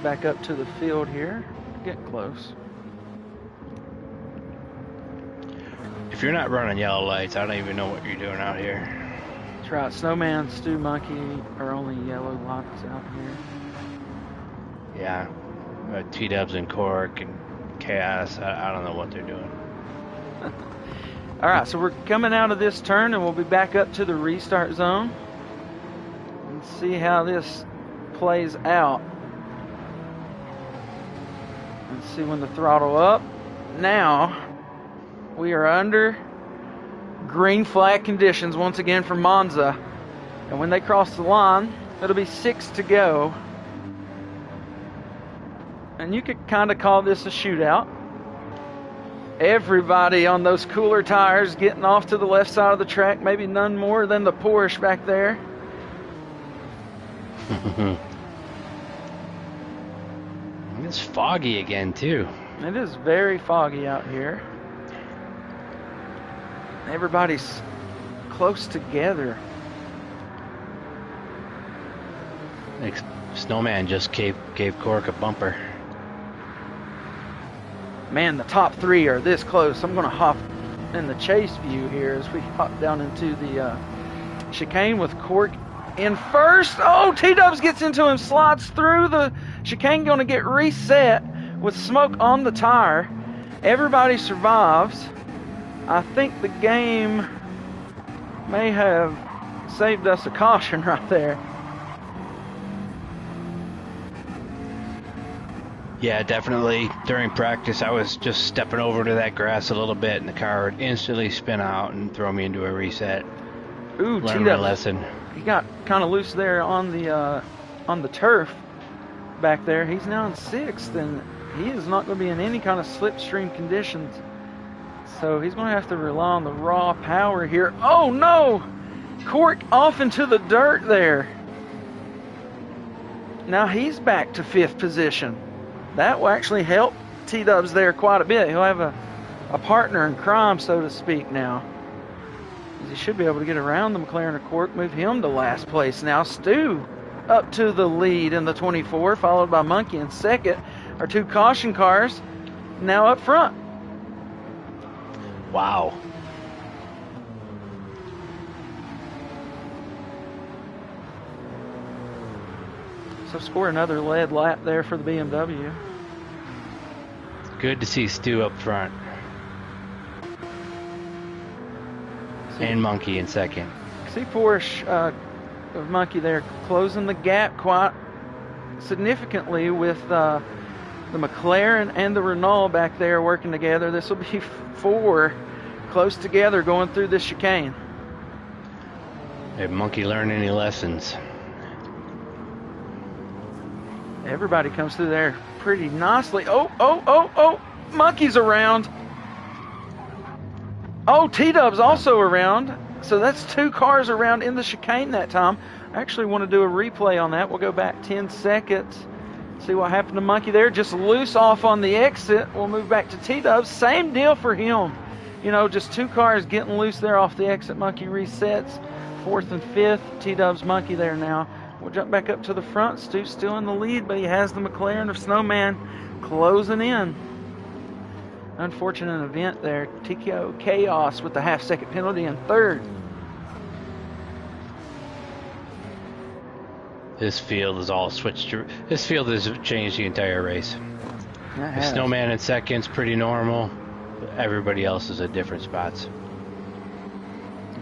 back up to the field here. Get close. If you're not running yellow lights, I don't even know what you're doing out here. That's right, Snowman, Stu Monkey are only yellow lights out here. Yeah. T-Dubs and Cork and Chaos, I don't know what they're doing. Alright, so we're coming out of this turn and we'll be back up to the restart zone. Let's see how this plays out. Let's see when the throttle up. Now, we are under green flag conditions once again for Monza. And when they cross the line, it'll be 6 to go. And you could kind of call this a shootout. Everybody on those cooler tires getting off to the left side of the track, maybe none more than the Porsche back there. It's foggy again too. It is very foggy out here. Everybody's close together. Like Snowman just gave Cork a bumper. Man, the top 3 are this close. I'm going to hop in the chase view here as we hop down into the chicane with Cork in first. Oh, T-Dubs gets into him, slides through the chicane, going to get reset with smoke on the tire. Everybody survives. I think the game may have saved us a caution right there. Yeah, definitely. During practice, I was just stepping over to that grass a little bit, and the car would instantly spin out and throw me into a reset. Ooh, Learn my T-Dubs. lesson. He got kind of loose there on the turf back there. He's now in 6th, and he is not going to be in any kind of slipstream conditions. So he's going to have to rely on the raw power here. Oh, no! Cork off into the dirt there. Now he's back to 5th position. That will actually help T-Dubs there quite a bit. He'll have a partner in crime, so to speak, now. He should be able to get around the McLaren of Cork, move him to last place. Now Stu up to the lead in the 24, followed by Monkey in 2nd. Our 2 caution cars now up front. Wow. So score another lead lap there for the BMW. Good to see Stu up front. And Monkey in 2nd. See Porsche of Monkey there closing the gap quite significantly with the McLaren and the Renault back there working together. This will be 4 close together going through this chicane. Did Monkey learn any lessons? Everybody comes through there pretty nicely. Oh, Monkey's around. Oh, T-Dub's also around. So that's 2 cars around in the chicane that time. I actually want to do a replay on that. We'll go back 10 seconds. See what happened to Monkey there. Just loose off on the exit. We'll move back to T-Dubs. Same deal for him. You know, just 2 cars getting loose there off the exit. Monkey resets. 4th and 5th. T-Dubs Monkey there now. We'll jump back up to the front. Stu's still in the lead, but he has the McLaren of Snowman closing in. Unfortunate event there. TKO Chaos with the half-second penalty in 3rd. This field is all switched. This field has changed the entire race. The Snowman in 2nd's pretty normal. Everybody else is at different spots.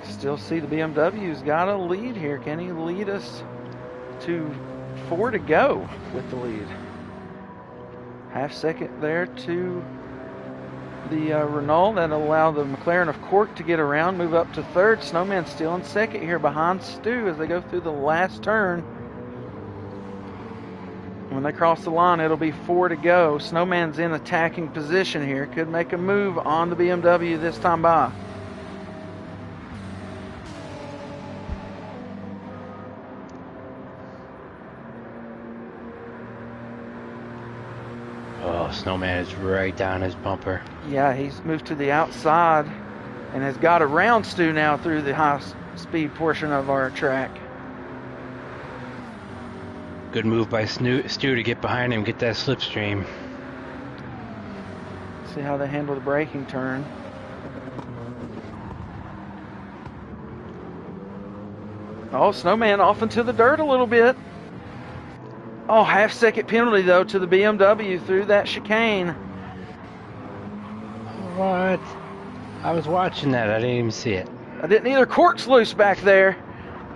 Still see the BMW's got a lead here. Can he lead us to 4 to go with the lead? Half-second there to the Renault. That'll allow the McLaren of Cork to get around, move up to 3rd. Snowman still in 2nd here behind Stu as they go through the last turn. When they cross the line, it'll be 4 to go. Snowman's in attacking position here. Could make a move on the BMW this time by. Oh, Snowman is right down his bumper. Yeah, he's moved to the outside and has got around Stu now through the high-speed portion of our track. Good move by Stu to get behind him, get that slipstream. See how they handle the braking turn. Oh, Snowman off into the dirt a little bit. Oh, half-second penalty, though, to the BMW through that chicane. What? I was watching that. I didn't even see it. I didn't either. Cork's loose back there.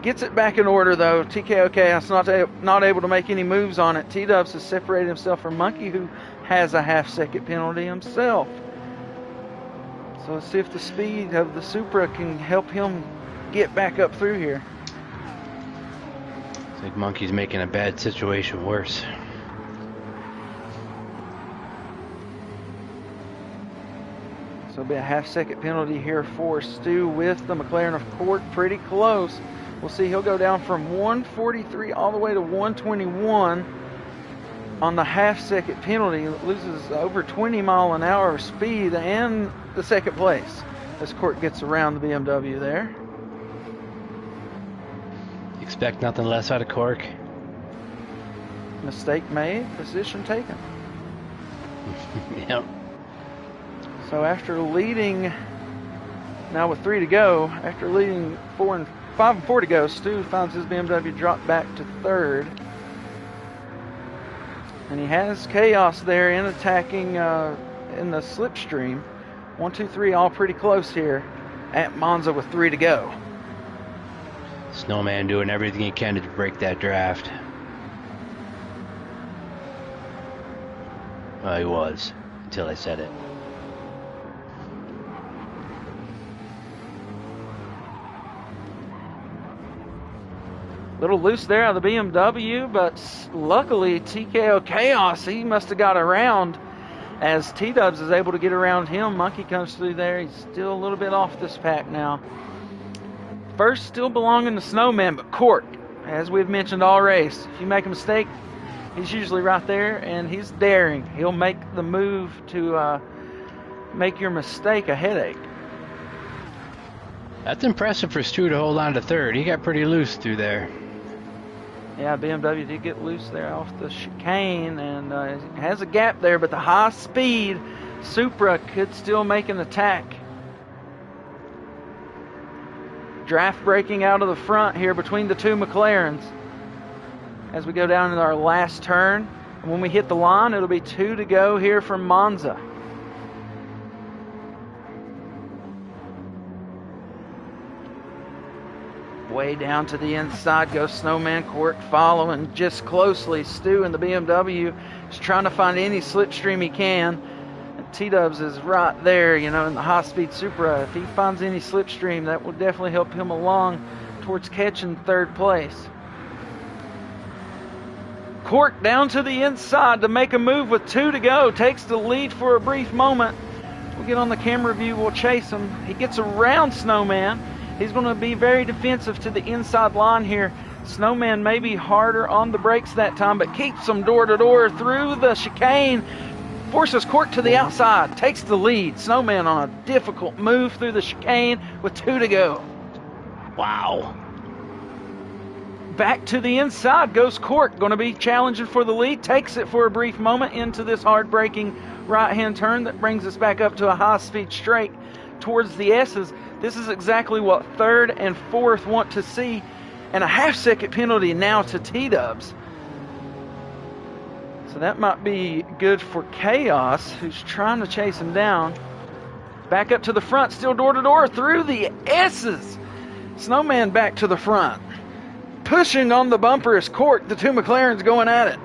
Gets it back in order, though. TKO Chaos not able to make any moves on it. T-Dubs has separated himself from Monkey, who has a half-second penalty himself. So let's see if the speed of the Supra can help him get back up through here. It's like Monkey's making a bad situation worse. So it'll be a half-second penalty here for Stu with the McLaren of Cork. Pretty close. We'll see, he'll go down from 143 all the way to 121 on the half-second penalty. Loses over 20 mile an hour of speed and the 2nd place as Cork gets around the BMW there. Expect nothing less out of Cork. Mistake made, position taken. Yep. So after leading, now with 3 to go, after leading 5 and 4 to go, Stu finds his BMW drop back to 3rd. And he has Chaos there in attacking in the slipstream. 1, 2, 3, all pretty close here at Monza with 3 to go. Snowman doing everything he can to break that draft. Well, he was, until I said it. Little loose there out of the BMW, but luckily TKO Chaos, he must have got around as T-Dubs is able to get around him. Monkey comes through there. He's still a little bit off this pack now. First still belonging to Snowman, but Cork, as we've mentioned all race, if you make a mistake, he's usually right there, and he's daring. He'll make the move to make your mistake a headache. That's impressive for Stu to hold on to 3rd. He got pretty loose through there. Yeah, BMW did get loose there off the chicane and has a gap there, but the high speed Supra could still make an attack. Draft braking out of the front here between the 2 McLarens as we go down into our last turn. And when we hit the line, it'll be 2 to go here from Monza. Way down to the inside goes Snowman. Cork following just closely. Stu in the BMW is trying to find any slipstream he can. And T-Dubs is right there, you know, in the high-speed Supra. If he finds any slipstream, that will definitely help him along towards catching 3rd place. Cork down to the inside to make a move with 2 to go. Takes the lead for a brief moment. We'll get on the camera view. We'll chase him. He gets around Snowman. He's going to be very defensive to the inside line here. Snowman may be harder on the brakes that time, but keeps them door to door through the chicane. Forces Court to the outside, takes the lead. Snowman on a difficult move through the chicane with 2 to go. Wow. Back to the inside goes Court, going to be challenging for the lead. Takes it for a brief moment into this hard-braking right-hand turn that brings us back up to a high-speed straight towards the S's. This is exactly what 3rd and 4th want to see, and a half-second penalty now to T-Dubs. So that might be good for Chaos, who's trying to chase him down. Back up to the front, still door-to-door through the S's. Snowman back to the front. Pushing on the bumper is Court. The 2 McLarens going at it.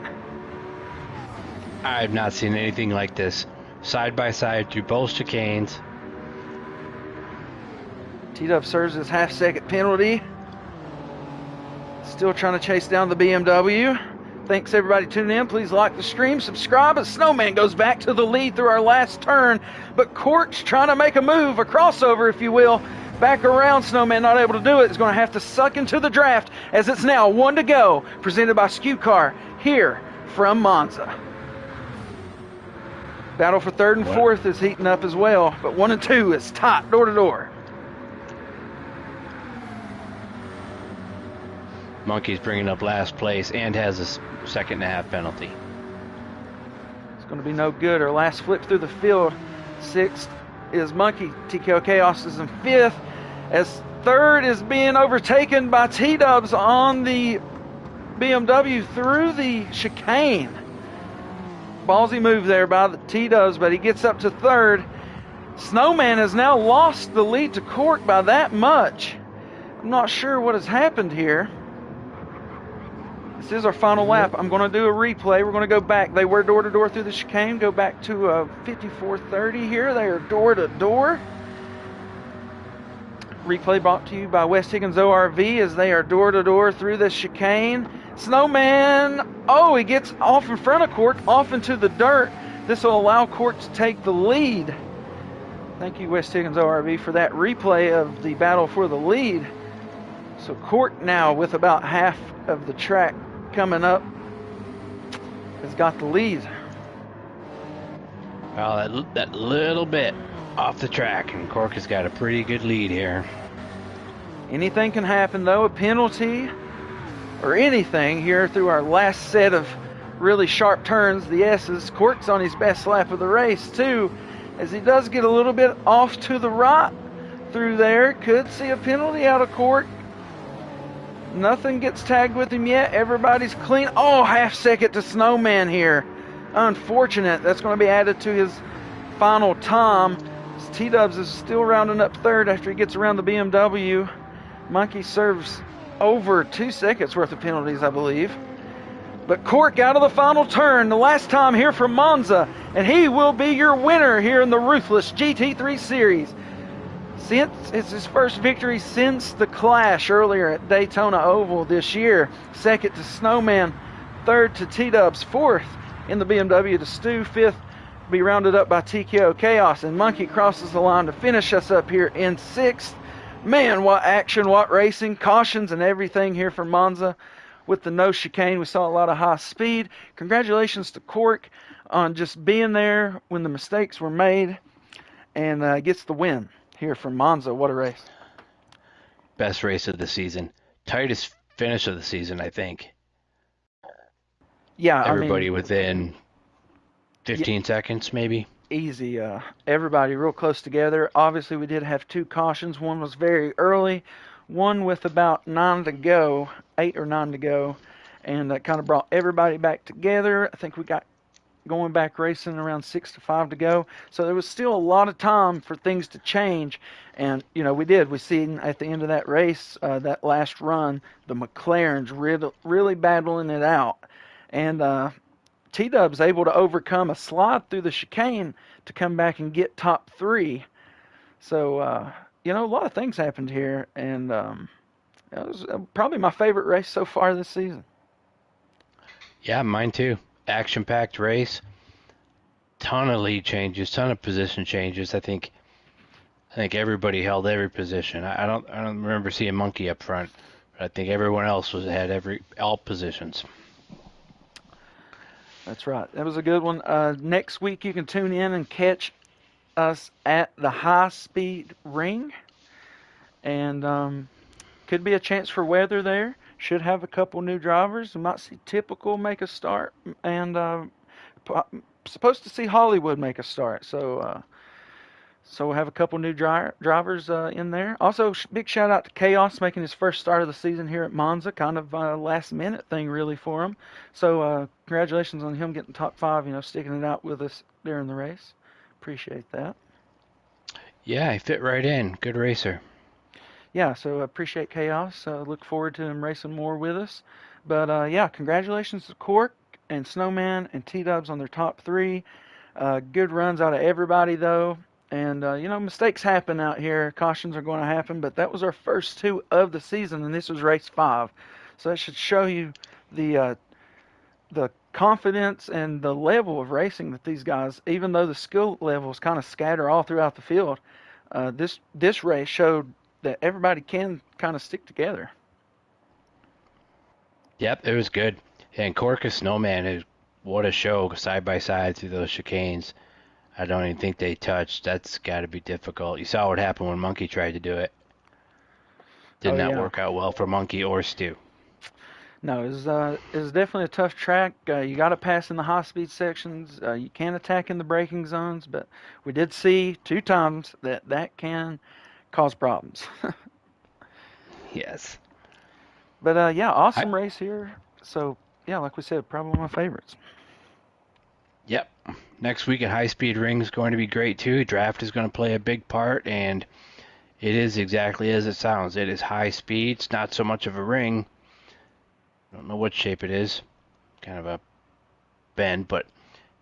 I've not seen anything like this. Side by side through both chicanes. T-Dub serves his half-second penalty. Still trying to chase down the BMW. Thanks everybody tuning in. Please like the stream, subscribe, as Snowman goes back to the lead through our last turn. But Court's trying to make a move, a crossover if you will. Back around, Snowman not able to do it. He's going to have to suck into the draft as it's now 1 to go. Presented by Skew Car here from Monza. Battle for 3rd and 4th is heating up as well. But 1 and 2 is tight door to door. Monkey's bringing up last place and has a 2.5 penalty. It's going to be no good. Our last flip through the field. 6th is Monkey. TKO Chaos is in 5th. As 3rd is being overtaken by T-Dubs on the BMW through the chicane. Ballsy move there by the T-Dubs, but he gets up to 3rd. Snowman has now lost the lead to Court by that much. I'm not sure what has happened here. This is our final lap. I'm going to do a replay. We're going to go back. They were door to door through the chicane. Go back to 54:30 here. They are door to door. Replay brought to you by West Higgins ORV as they are door to door through the chicane. Snowman, he gets off in front of Court, off into the dirt. This will allow Court to take the lead. Thank you, West Higgins ORV, for that replay of the battle for the lead. So Court now, with about half of the track coming up, has got the lead. Well, that little bit off the track, and Cork has got a pretty good lead here. Anything can happen, though. A penalty or anything here through our last set of really sharp turns. The S's. Cork's on his best lap of the race, too, as he does get a little bit off to the right through there. Could see a penalty out of Cork. Nothing gets tagged with him yet. Everybody's clean. Half second to Snowman here. Unfortunate. That's going to be added to his final time. T-Dubs is still rounding up 3rd after he gets around the BMW. Monkey serves over 2 seconds worth of penalties, I believe. But Cork out of the final turn, the last time here from Monza, and he will be your winner here in the Ruthless GT3 Series. It's his first victory since the clash earlier at Daytona Oval this year. 2nd to Snowman, 3rd to T-Dubs, 4th in the BMW to Stu, 5th be rounded up by TKO Chaos, and Monkey crosses the line to finish us up here in 6th. Man, what action, what racing, cautions and everything here for Monza with the no chicane. We saw a lot of high speed. Congratulations to Cork on just being there when the mistakes were made, and gets the win here from Monza. What a race. Best race of the season. Tightest finish of the season, I think. Yeah, everybody within 15 seconds, maybe. Easy. Everybody real close together. Obviously, we did have 2 cautions. One was very early, one with about 9 to go, 8 or 9 to go, and that kind of brought everybody back together. I think we got going back racing around 6 to 5 to go. So there was still a lot of time for things to change, and we did. We seen at the end of that race, that last run, the McLarens really battling it out, and T-Dub's able to overcome a slide through the chicane to come back and get top 3. So, a lot of things happened here, and it was probably my favorite race so far this season. Yeah, mine too. Action-packed race. Ton of lead changes, ton of position changes. I think everybody held every position. I don't remember seeing Monkey up front But I think everyone else had all positions. That's right. That was a good one. Next week you can tune in and catch us at the High Speed Ring, and could be a chance for weather there. Should have a couple new drivers. We might see Typical make a start, and supposed to see Hollywood make a start. So we'll have a couple new drivers in there. Also, big shout out to Chaos making his first start of the season here at Monza. Kind of a last minute thing really for him. So congratulations on him getting top 5. Sticking it out with us during the race. Appreciate that. Yeah, he fit right in. Good racer. Yeah, so appreciate Chaos. Look forward to him racing more with us. But yeah, congratulations to Cork and Snowman and T-Dubs on their top 3. Good runs out of everybody though. And mistakes happen out here. Cautions are going to happen. But that was our first 2 of the season, and this was race 5. So that should show you the confidence and the level of racing that these guys, even though the skill levels kind of scatter all throughout the field, this race showed that everybody can kind of stick together. Yep, it was good. And Corcus Snowman, what a show side by side through those chicanes. I don't even think they touched. That's got to be difficult. You saw what happened when Monkey tried to do it. Did not work out well for Monkey or Stu. No, it was definitely a tough track. You got to pass in the high-speed sections. You can attack in the braking zones, but we did see 2 times that can cause problems. Yes. But yeah, awesome race here. So yeah, like we said, probably one of my favorites. Yep. Next week at High Speed Ring is going to be great too. Draft is going to play a big part, and it is exactly as it sounds. It is high speed. It's not so much of a ring. I don't know what shape it is. Kind of a bend, but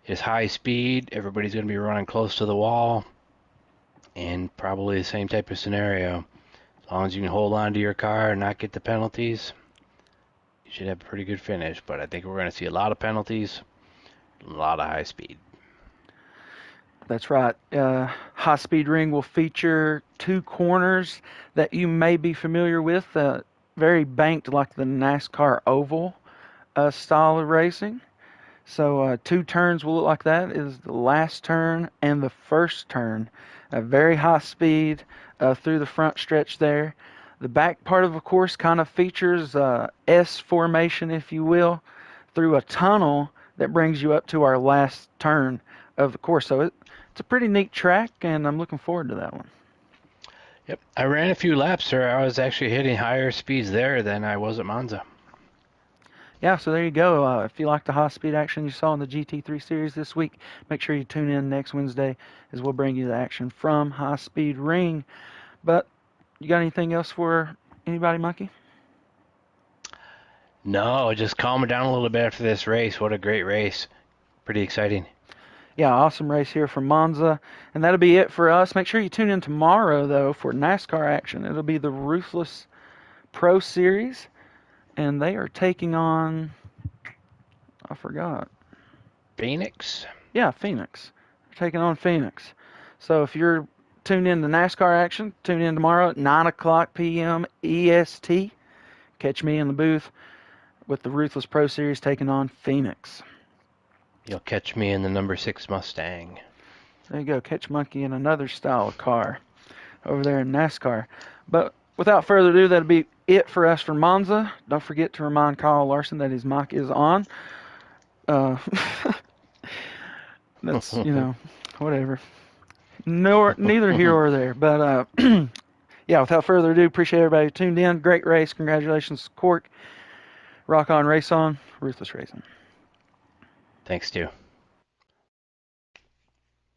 it's high speed. Everybody's going to be running close to the wall, and probably the same type of scenario. As long as you can hold on to your car and not get the penalties, you should have a pretty good finish. But I think we're going to see a lot of penalties, a lot of high speed. That's right. High Speed Ring will feature 2 corners that you may be familiar with, very banked like the NASCAR oval style of racing. So 2 turns will look like that. It is the last turn and the first turn. Very high speed through the front stretch there. The back part of the course kind of features S formation, if you will, through a tunnel that brings you up to our last turn of the course. So it's a pretty neat track, and I'm looking forward to that one. Yep, I ran a few laps, sir. I was actually hitting higher speeds there than I was at Monza. Yeah, so there you go. If you like the high-speed action you saw in the GT3 series this week, make sure you tune in next Wednesday as we'll bring you the action from High Speed Ring. But you got anything else for anybody, Monkey? No, just calm it down a little bit after this race. What a great race. Pretty exciting. Yeah, awesome race here from Monza. And that'll be it for us. Make sure you tune in tomorrow, though, for NASCAR action. It'll be the Ruthless Pro Series. And they are taking on, I forgot. Phoenix? Yeah, Phoenix. They're taking on Phoenix. So if you're tuned in to NASCAR action, tune in tomorrow at 9 o'clock p.m. EST. Catch me in the booth with the Ruthless Pro Series taking on Phoenix. You'll catch me in the number 6 Mustang. There you go. Catch Monkey in another style of car over there in NASCAR. But without further ado, that'll be it for us from Monza. Don't forget to remind Kyle Larson that his mic is on. That's, whatever. Neither here or there. But, yeah, without further ado, appreciate everybody who tuned in. Great race. Congratulations, Cork. Rock on, race on. Ruthless Racing. Thanks, Stu.